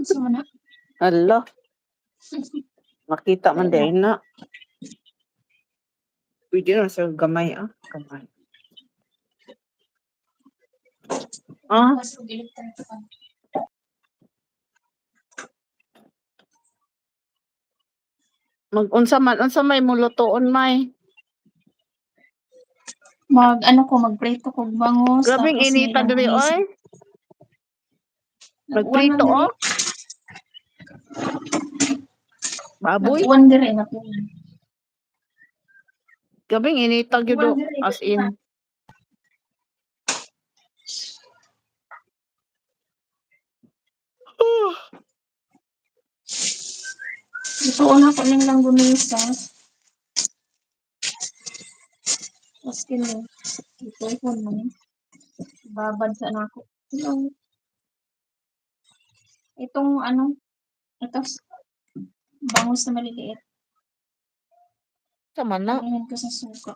Sama na. Hala, makita man Ayun din na. Pwede na sa gamay, gamay. Mas pag-iligtan ka. Unsa may mulutoon may. Magprito ko bangus. Grabing Tapos may inita diri langis. oy. Nag-uwan man Nagprito diri. Baboy. Nag-uwan diri. Nag-uwan. Grabing inita gyud Nag-uwan diri. as in. Ito una ko ning lang gumisa. Tapos kini. Ito ko man. Babad sa nako. Itong ito bangus na maliliit. Sa mana? Anuhin ko sa suka.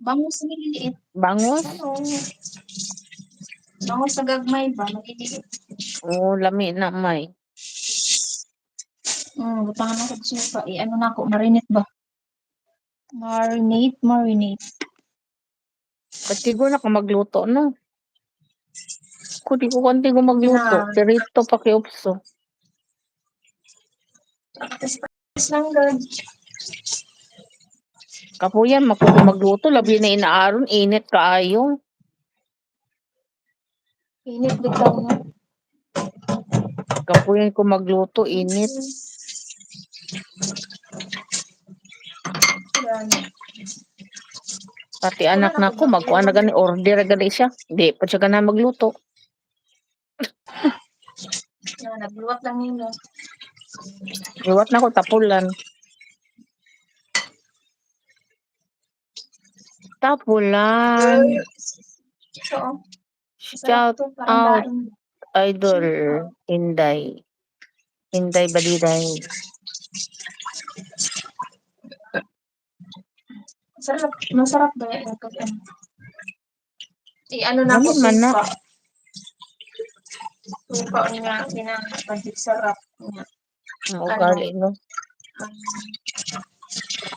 Bangus na maliliit. Bangus? Bangus sa gagmay ba? Maliliit. Lami na may. Butangan ako sa suka. Na ako, marinate ba? Marinate. Katigo na ka magluto, no? Di ko kantigo magluto. Dirito pa kiopso. Tapos lang, God. Kapuyan, ko magluto. Labi na inaaron. Init kaayo. Init bitaw mo. Kapuyan ko magluto. Init. Pati anak na ko, magkuha na gani. Order gani siya. Di pa siya na magluto. Nagluwat lang nilo. Iwat na ko tapulan. Tapulan. Shout out Idol Inday. Inday Baliday. Masarap ba yan? Na ko Man na. suka. Suka niya, pinapagit sarap niya. Ugali, no?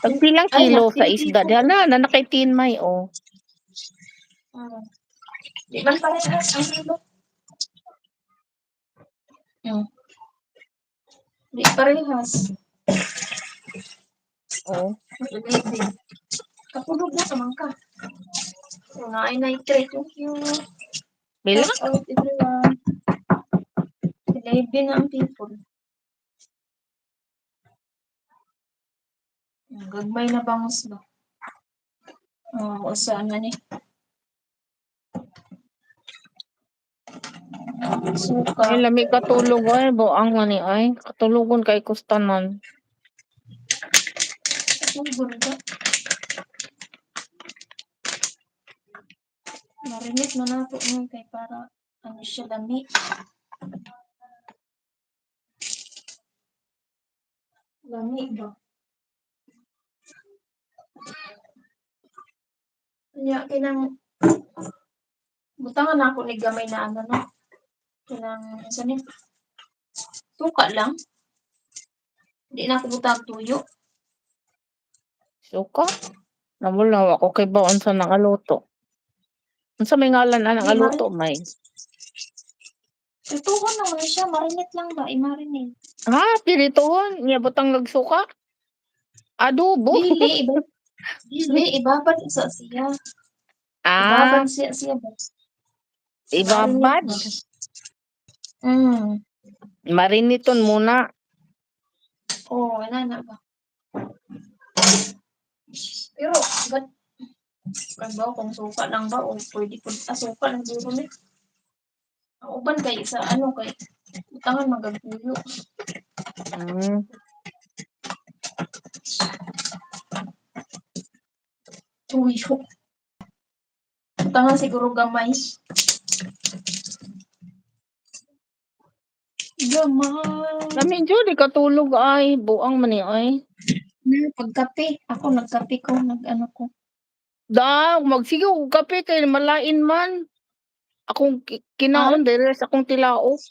Pagpilang kilo sa isda. Diyan na nakaitin may, Di man parehas ang kilo. Di parehas. Kapulog mo naman ka. Ay na-try. Thank you. Bila? Shout out everyone. Live na ang people. Gagmay na bangus ba? Saan na ni? Suka. Ay, lami katulog ay. Buang mani ay. Katulugon kay kustanan. Katulog ka? Marinit na nato niya kay para siya lami. Lami ba? Kanya kinang butangan ako ni gamay na no? Kinang saan yun? Suka lang. Hindi na ako butang tuyo. Suka? Namulaw ako kay baon sa nangaluto. Sa may ngalan na nangaluto, may. Ituhon naman siya. Marinate lang ba? I-marinate. Pirituhon? Niya butang nagsuka? Adobo? Dili, ibabad sa siya. Ibabad siya ba? Ibabad? Mariniton muna. Na ba? Pero, ba't ba kung suka lang ba o pwede po suka lang siguro ni? Ang uban kay sa kay utangan magagpuyo. Tuyo. Utangan siguro gamay. Namin di katulog ay. Buang mani ay. Pagkape. Ako nagkape ko. Ko. Magsige og kape kay malain man. Akong kinaon deres akong tilaok.